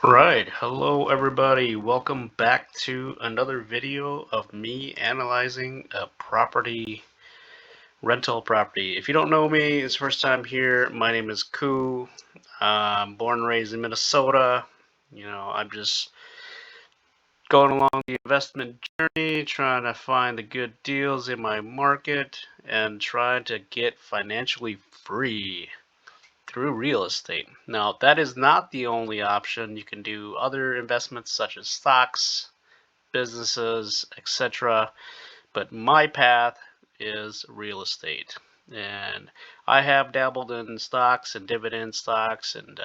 Right, hello everybody. Welcome back to another video of me analyzing a rental property. If you don't know me, it's first time here. My name is Ku. I'm born and raised in Minnesota. I'm just going along the investment journey, trying to find the good deals in my market and trying to get financially free through real estate. Now, that is not the only option. You can do other investments such as stocks, businesses, etc. But my path is real estate. And I have dabbled in stocks and dividend stocks and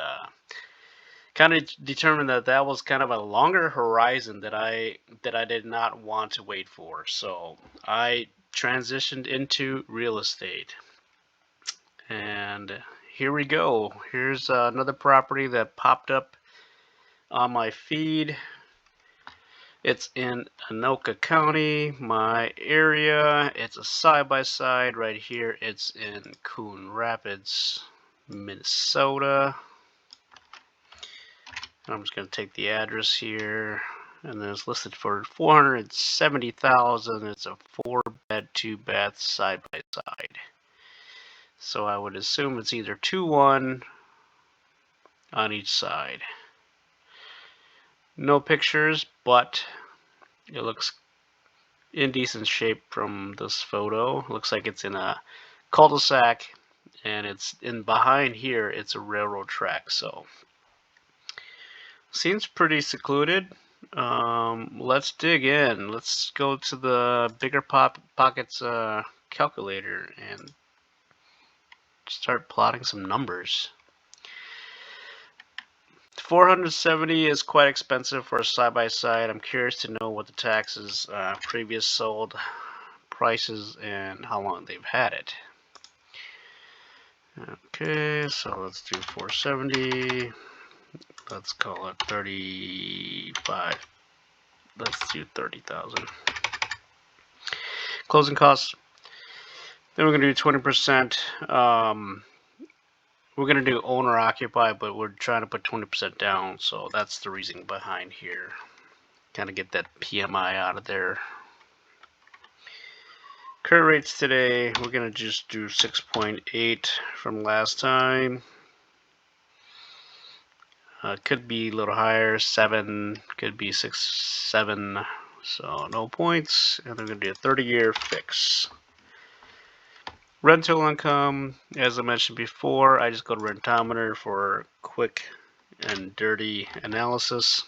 kind of determined that that was kind of a longer horizon that I did not want to wait for. So I transitioned into real estate. And here we go. Here's another property that popped up on my feed. It's in Anoka County, my area. It's a side-by-side right here. It's in Coon Rapids, Minnesota. I'm just going to take the address here, and then it's listed for $470,000. It's a 4-bed, 2-bath side-by-side. So I would assume it's either 2-1 on each side. No pictures, but it looks in decent shape from this photo. It looks like it's in a cul-de-sac, and it's in behind here. It's a railroad track, so seems pretty secluded. Let's dig in. Let's go to the bigger pockets calculator and start plotting some numbers. 470 is quite expensive for a side-by-side. I'm curious to know what the taxes, previous sold prices, and how long they've had it. Okay, so let's do 470. Let's call it 35. Let's do 30,000. Closing costs. Then we're gonna do 20%. We're going to do owner occupied, but we're trying to put 20% down, so that's the reason behind here. Kind of get that PMI out of there. Current rates today, we're going to just do 6.8 from last time. Could be a little higher, 7, could be 6, 7, so no points. And they're going to do a 30-year fix. Rental income, as I mentioned before, I just go to Rentometer for quick and dirty analysis.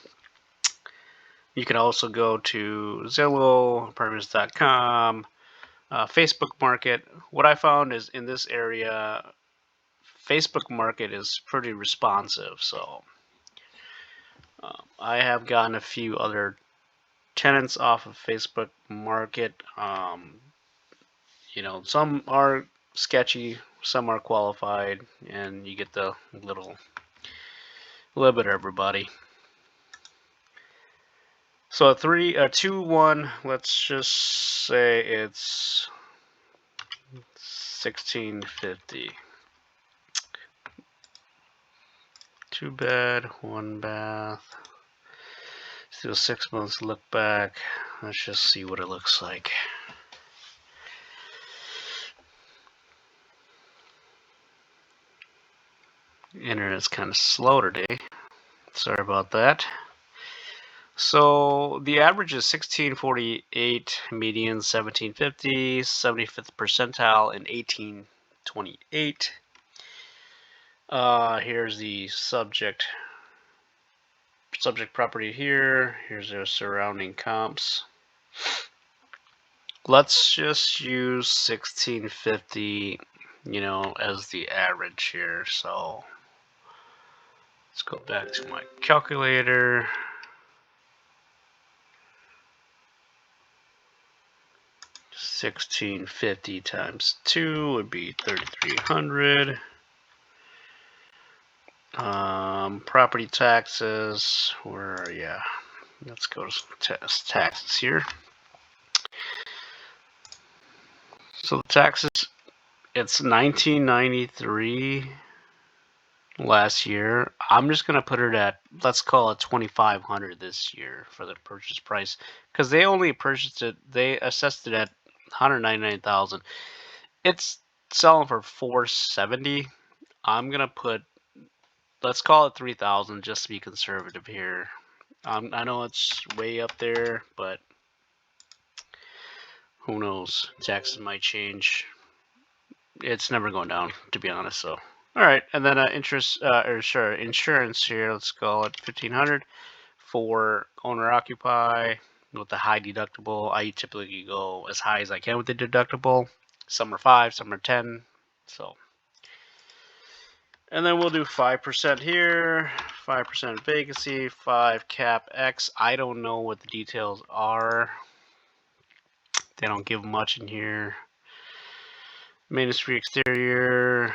You can also go to Zillow, apartments.com, Facebook Market. What I found is in this area, Facebook Market is pretty responsive. So I have gotten a few other tenants off of Facebook Market. Some are sketchy, some are qualified, and you get the little bit of everybody. So a 2-1, let's just say it's 1650. 2-bed, 1-bath. Let's do a 6 months look back. Let's just see what it looks like. Internet's kind of slow today. Sorry about that. So the average is 1648, median 1750, 75th percentile in 1828. Here's the subject property here. Here's their surrounding comps. Let's just use 1650, as the average here. So let's go back to my calculator. 1650 times 2 would be 3,300. Property taxes, let's go to taxes here. So the taxes, it's $19.93 last year. I'm just gonna put it at, let's call it 2,500 this year for the purchase price, because they only purchased it. They assessed it at 199,000. It's selling for 470. I'm gonna put, let's call it 3,000 just to be conservative here. I know it's way up there, but who knows? Taxes might change. It's never going down, to be honest. So, all right, and then insurance here. Let's call it 1,500 for owner occupy with the high deductible. I typically go as high as I can with the deductible. Some are 5, some are 10. So, and then we'll do 5% here, 5% vacancy, 5 cap X. I don't know what the details are. They don't give much in here. Maintenance free exterior,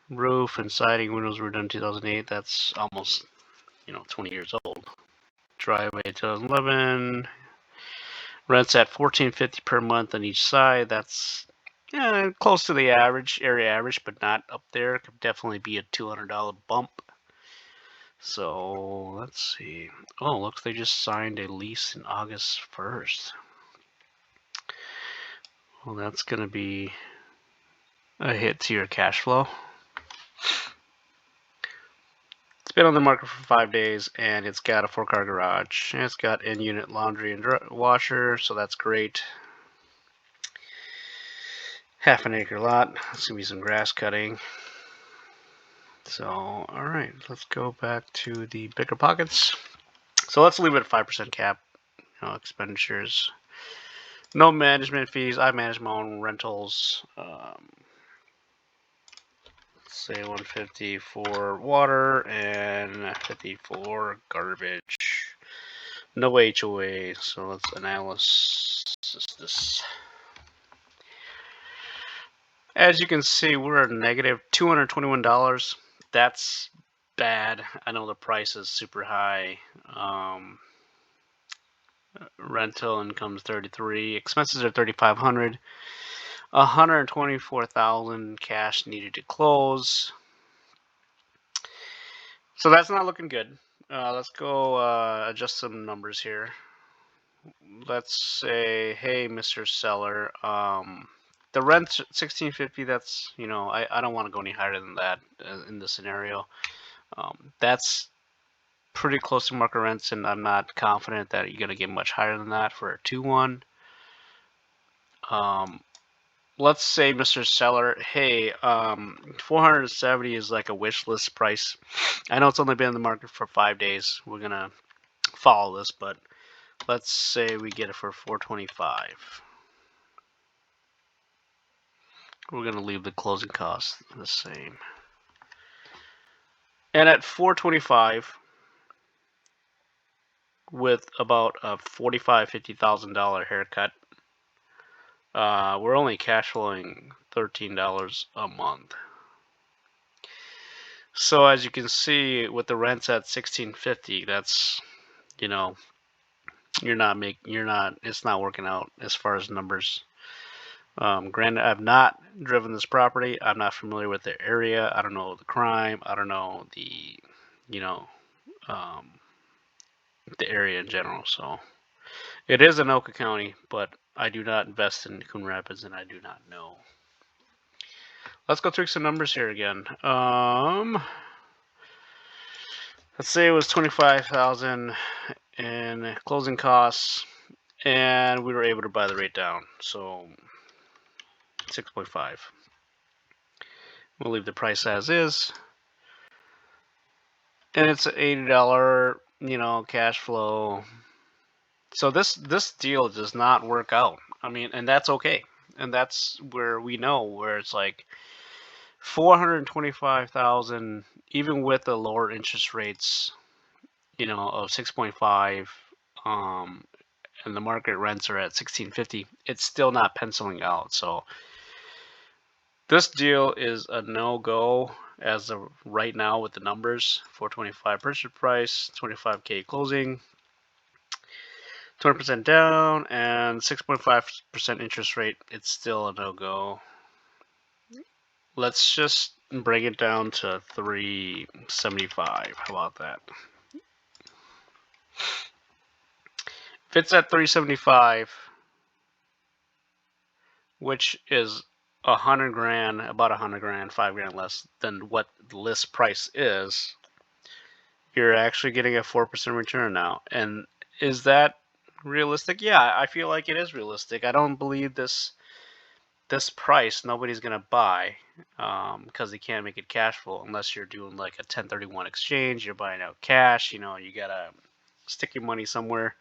roof and siding, windows were done in 2008. That's almost, 20 years old. Driveway 2011. Rents at $14.50 per month on each side. That's close to the area average, but not up there. Could definitely be a $200 bump. So let's see. Oh, looks they just signed a lease in August 1st. Well, that's going to be a hit to your cash flow. It's been on the market for 5 days, and it's got a 4-car garage. And it's got in-unit laundry and washer, so that's great. Half an acre lot. It's going to be some grass cutting. So, alright, let's go back to the bigger pockets. So let's leave it at 5% cap. Expenditures. No management fees. I manage my own rentals. Say 150 for water and 50 for garbage. No HOA. So let's analyze this. As you can see, we're at negative $221. That's bad. I know the price is super high. Rental income is 33. Expenses are 3,500. 124,000 cash needed to close. So that's not looking good. Let's go adjust some numbers here. Let's say, hey, Mr. Seller, the rent's $1,650. That's, I don't want to go any higher than that in this scenario. That's pretty close to market rents, and I'm not confident that you're going to get much higher than that for a 2-1. Let's say, Mr. Seller, hey, 470 is like a wish list price. I know it's only been in the market for 5 days. We're going to follow this, but let's say we get it for 425. We're going to leave the closing costs the same. And at 425, with about a $45,000-$50,000 haircut, we're only cash flowing $13 a month. So as you can see, with the rents at $1,650, that's, it's not working out as far as numbers. Granted, I've not driven this property. I'm not familiar with the area. I don't know the crime. I don't know the, the area in general. So it is in Anoka County, but I do not invest in Coon Rapids, and I do not know. Let's go through some numbers here again. Let's say it was 25,000 in closing costs, and we were able to buy the rate down. So 6.5. We'll leave the price as is, and it's an $80, cash flow. So this deal does not work out. I mean, and that's okay. And that's where we know where it's like 425,000, even with the lower interest rates, of 6.5, and the market rents are at 1650. It's still not penciling out. So this deal is a no-go as of right now with the numbers. 425 purchase price, 25K closing, 20% down, and 6.5% interest rate. It's still a no-go. Let's just bring it down to 375. How about that? If it's at 375, which is 100 grand, about 100 grand, 5 grand less than what the list price is, you're actually getting a 4% return now. And is that realistic? Yeah, I feel like it is realistic. I don't believe this price nobody's gonna buy because they can't make it cash flow unless you're doing like a 1031 exchange. You're buying out cash. You know, you gotta stick your money somewhere.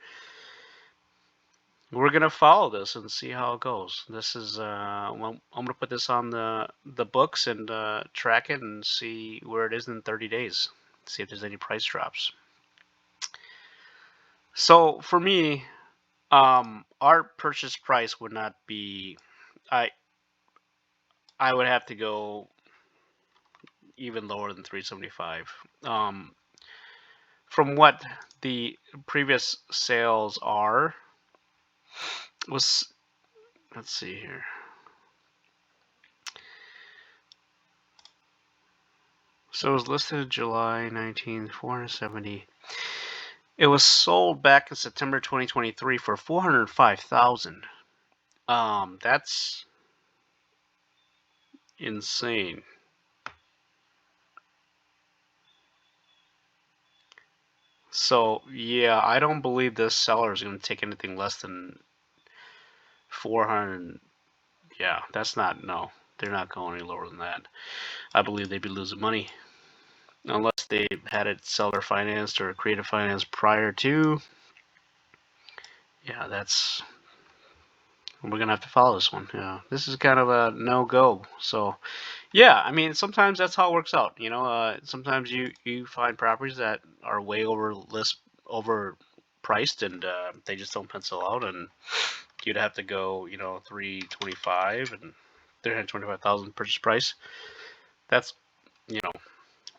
We're gonna follow this and see how it goes. This is well, I'm gonna put this on the books and track it and see where it is in 30 days. See if there's any price drops. So for me, our purchase price would not be. I I would have to go even lower than 375. From what the previous sales are, was, let's see here. So it was listed July 19th, 470. It was sold back in September 2023 for 405,000. That's insane. So yeah, I don't believe this seller is going to take anything less than 400. Yeah, that's not, no. They're not going any lower than that. I believe they'd be losing money unless they had it seller financed or creative finance prior to. Yeah, that's, we're gonna have to follow this one. Yeah, this is kind of a no-go. So yeah, I mean, sometimes that's how it works out. You know, sometimes you find properties that are way overpriced, and they just don't pencil out, and you'd have to go, 325 and 325,000 purchase price. That's, you know,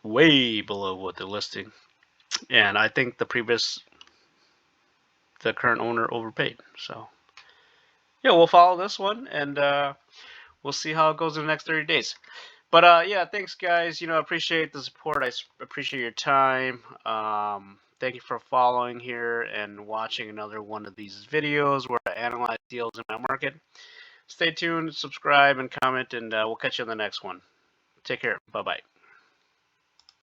way below what they're listing. And I think the current owner overpaid. So yeah, we'll follow this one, and we'll see how it goes in the next 30 days. But yeah, thanks guys. I appreciate the support. I appreciate your time. Thank you for following here and watching another one of these videos where I analyze deals in my market. Stay tuned, subscribe, and comment, and we'll catch you on the next one. Take care. Bye-bye.